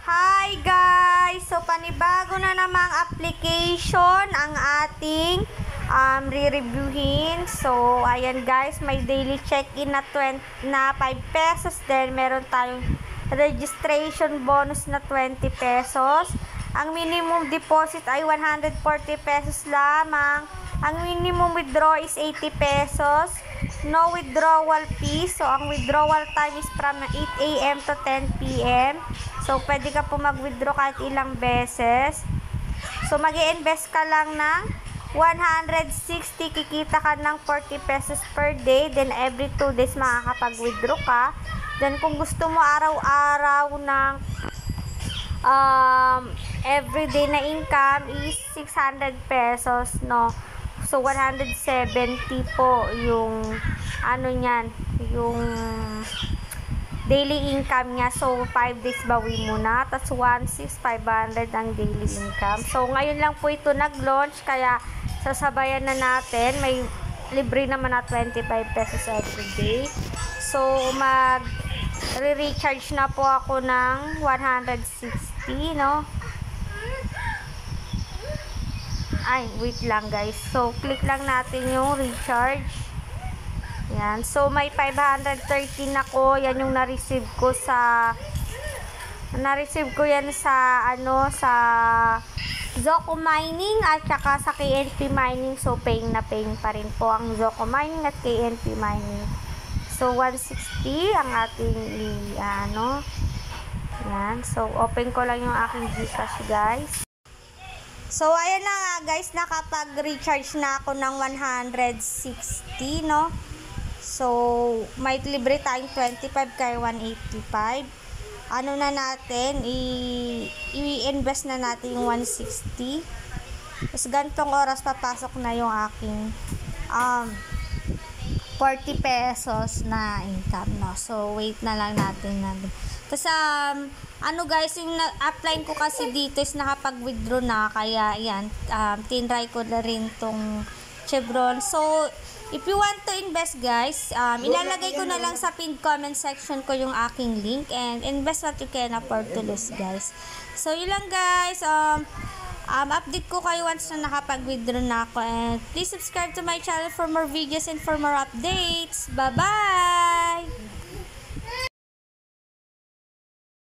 Hi guys! So panibago na namang application ang ating re-reviewin. So ayan guys, may daily check-in na 5 pesos. Then meron tayong registration bonus na 20 pesos. Ang minimum deposit ay 140 pesos lamang. Ang minimum withdraw is 80 pesos. No withdrawal fee. So, ang withdrawal time is from 8 AM to 10 PM. So, pwede ka po mag-withdraw kahit ilang beses. So, mag-i-invest ka lang ng 160. Kikita ka ng 40 pesos per day. Then, every 2 days makakapag-withdraw ka. Then, kung gusto mo araw-araw ng everyday na income is 600 pesos, no? So, 170 po yung niyan, yung daily income niya. So, 5 days bawi mo na. Tapos, 1,600 ang daily income. So, ngayon lang po ito nag-launch. Kaya, sasabayan na natin. May libre naman na 25 pesos every day. So, re-recharge na po ako ng 160, no? Ay, wait lang guys. So, click lang natin yung recharge. Yan. So, may 513 ako. Yan yung na-receive ko yan sa, sa Zoco Mining at saka sa KNP Mining. So, paying na paying pa rin po ang Zoco Mining at KNP Mining. So, 160 ang ating, yan. So, open ko lang yung aking Gcash, guys. So, ayan na nga guys, nakapag-recharge na ako ng 160, no? So, may libre tayong 25 kaya 185. Ano na natin, i-invest na natin yung 160. Tapos, gantong oras papasok na yung aking 40 pesos na income, no? So, wait na lang natin na. Tapos, guys, yung apply ko kasi dito is nakapag-withdraw na. Kaya, yan, tinry ko na rin tong Chevron. So, if you want to invest, guys, ilalagay ko na lang sa pinned comment section ko yung aking link. And invest what you can afford to lose, guys. So, yun lang, guys. Update ko kayo once na nakapag-withdraw na ako. And please subscribe to my channel for more videos and for more updates. Bye-bye!